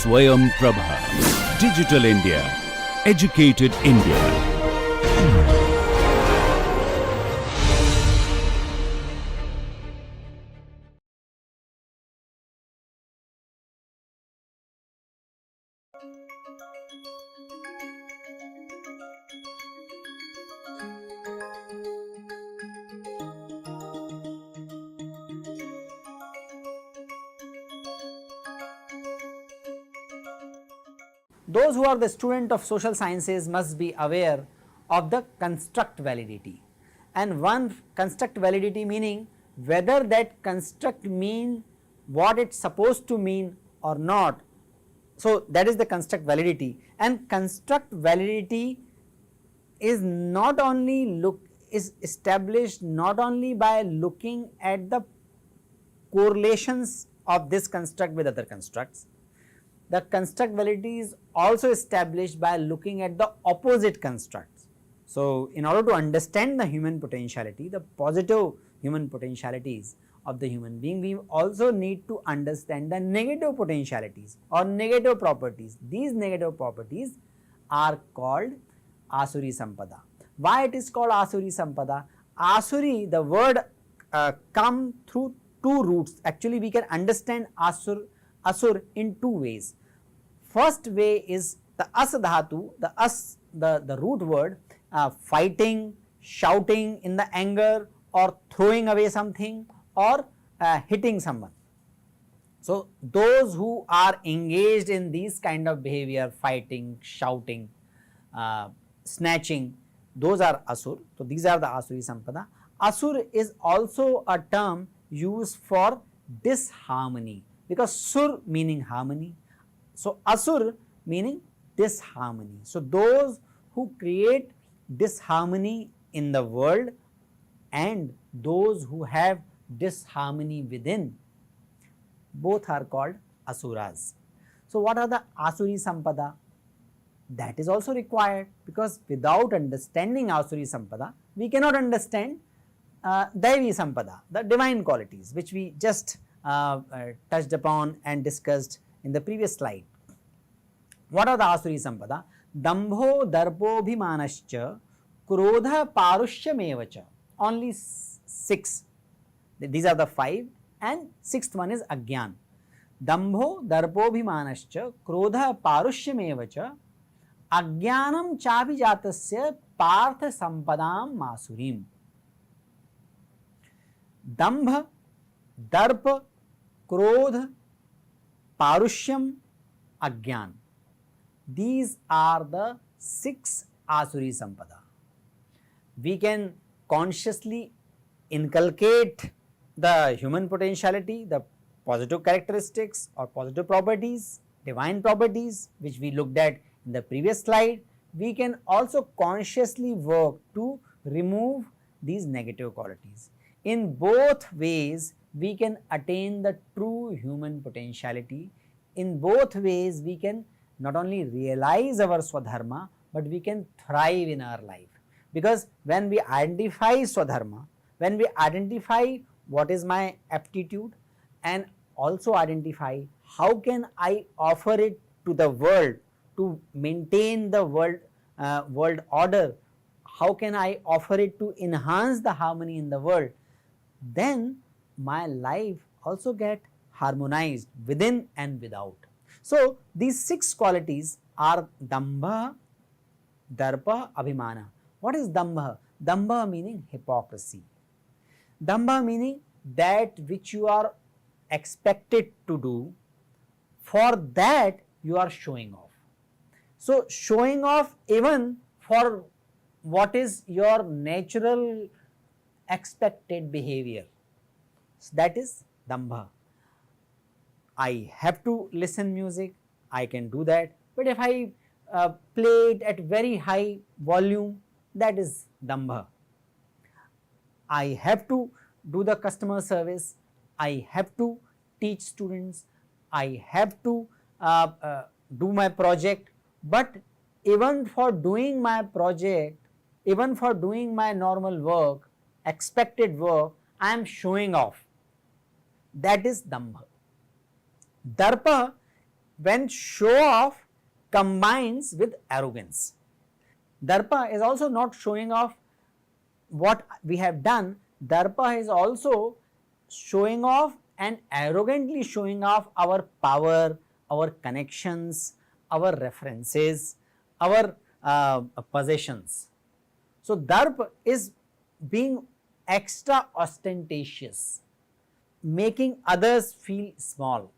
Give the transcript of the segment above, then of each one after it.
Swayam Prabha. Digital India. Educated India. Those who are the student of social sciences must be aware of the construct validity, and one construct validity meaning whether that construct mean what it's supposed to mean or not. So that is the construct validity, and construct validity is not only is established not only by looking at the correlations of this construct with other constructs. The construct validity is also established by looking at the opposite constructs. So in order to understand the human potentiality, the positive human potentialities of the human being, we also need to understand the negative potentialities or negative properties. These negative properties are called Asuri Sampada. Why it is called Asuri Sampada? Asuri, the word come through two roots. Actually we can understand Asur in two ways. First way is the as dhatu, the root word, fighting, shouting in the anger, or throwing away something, or hitting someone. So those who are engaged in these kind of behavior, fighting, shouting, snatching, those are asur. So these are the Asuri Sampada. Asur is also a term used for disharmony, because sur meaning harmony. So asur meaning disharmony. So those who create disharmony in the world and those who have disharmony within, both are called asuras. So what are the Asuri Sampada? That is also required, because without understanding Asuri Sampada, we cannot understand Daivi Sampada, the divine qualities, which we just touched upon and discussed in the previous slide. What are the Asuri Sampada? Dambho Darpobhimanascha Krodha Parushyameva. Only 6. These are the 5, and 6th one is Agyan. Dambho Darpobhimanascha Krodha Parushyameva Agyanam Chabijatasya Partha Sampadam Masurim. Dambha, Darpa, Krodha, Parushyam, Agyan. These are the 6 Asuri Sampada. We can consciously inculcate the human potentiality, the positive characteristics or positive properties, divine properties, which we looked at in the previous slide. We can also consciously work to remove these negative qualities. In both ways, we can attain the true human potentiality. In both ways, we can not only realize our Swadharma, but we can thrive in our life. Because when we identify Swadharma, when we identify what is my aptitude, and also identify how can I offer it to the world to maintain the world order, how can I offer it to enhance the harmony in the world, then my life also get harmonized within and without. So these 6 qualities are Dambha, Darpa, Abhimana. What is Dambha? Dambha meaning hypocrisy. Dambha meaning that which you are expected to do, for that you are showing off. So showing off even for what is your natural expected behavior, so that is Dambha. I have to listen music, I can do that, but if I play it at very high volume, that is Dambha. I have to do the customer service, I have to teach students, I have to do my project, but even for doing my project, even for doing my normal work, expected work, I am showing off. That is Dambha. Darpa when show off combines with arrogance. Darpa is also not showing off what we have done. Darpa is also showing off and arrogantly showing off our power, our connections, our references, our possessions. So, Darp is being extra ostentatious, making others feel small.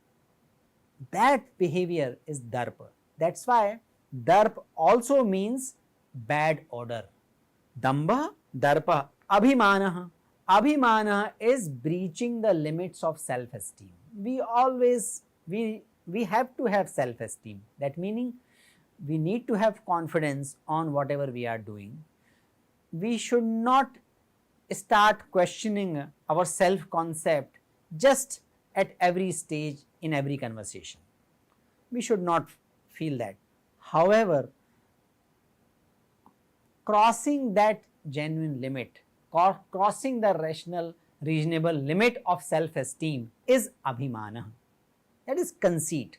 That behavior is Darp. That is why Darp also means bad odor. Dambha, Darpa, Abhimanah. Abhimanah is breaching the limits of self-esteem. We have to have self-esteem. That meaning we need to have confidence on whatever we are doing. We should not start questioning our self-concept just at every stage in every conversation. We should not feel that. However, crossing that genuine limit, crossing the reasonable limit of self-esteem is abhimana, that is conceit.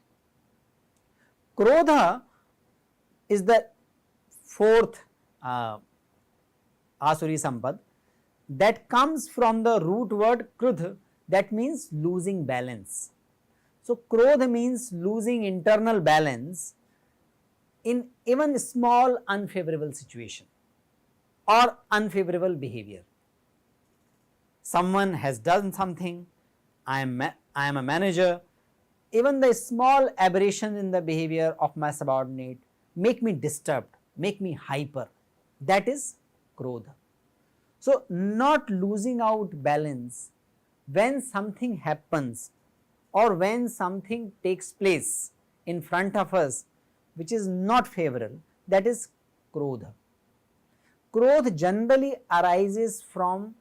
Krodha is the fourth Asuri Sampad that comes from the root word krudh, that means losing balance. So, krodh means losing internal balance in even small unfavorable situation or unfavorable behavior. Someone has done something, I am a manager, even the small aberration in the behavior of my subordinate make me disturbed, make me hyper, that is krodha. So, not losing out balance when something happens or when something takes place in front of us which is not favorable, that is krodha. Krodha generally arises from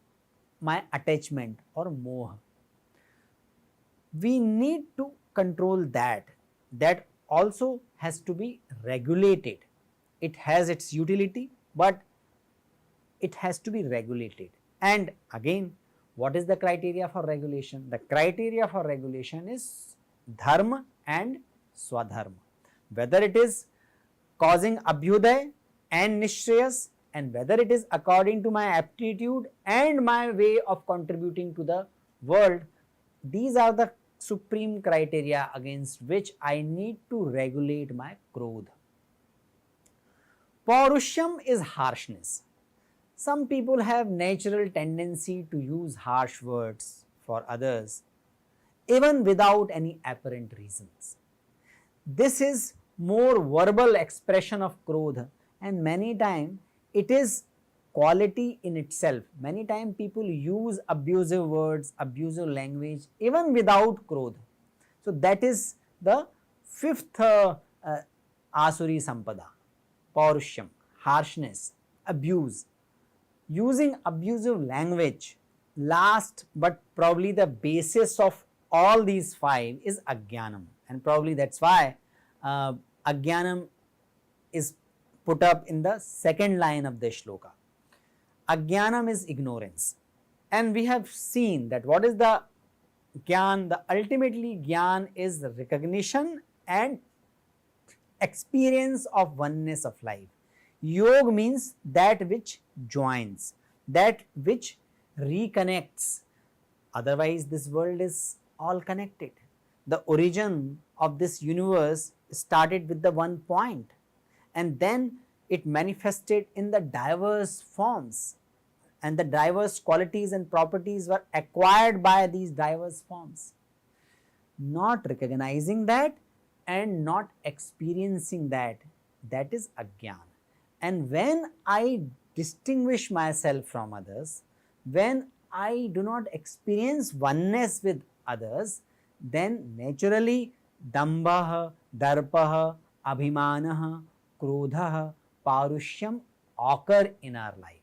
my attachment or moha. We need to control that. That also has to be regulated. It has its utility, but it has to be regulated. And again, what is the criteria for regulation? The criteria for regulation is dharma and swadharma. Whether it is causing abhyuday and nishreyas, and whether it is according to my aptitude and my way of contributing to the world, these are the supreme criteria against which I need to regulate my krodha. Paurushyam is harshness. Some people have natural tendency to use harsh words for others even without any apparent reasons. This is more verbal expression of krodha, and many times it is quality in itself. Many times people use abusive words, abusive language even without krodha. So, that is the fifth Asuri Sampada, Paurushyam, harshness, abuse. Using abusive language. Last but probably the basis of all these five is Ajnanam, and probably that is why Ajnanam is put up in the second line of the shloka. Ajnanam is ignorance, and we have seen that what is the Gyan? The ultimately Gyan is recognition and experience of oneness of life. Yog means that which joins, that which reconnects. Otherwise, this world is all connected. The origin of this universe started with the one point, and then it manifested in the diverse forms, and the diverse qualities and properties were acquired by these diverse forms. Not recognizing that and not experiencing that, that is Ajnana. And when I distinguish myself from others, when I do not experience oneness with others, then naturally dambah, darpah, abhimanah, krodhah, parushyam occur in our life.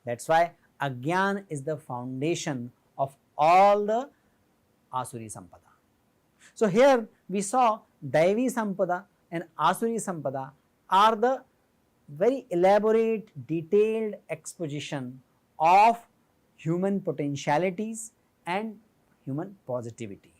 That is why Ajnana is the foundation of all the Asuri Sampada. So, here we saw Daivi Sampada and Asuri Sampada are the very elaborate, detailed exposition of human potentialities and human positivity.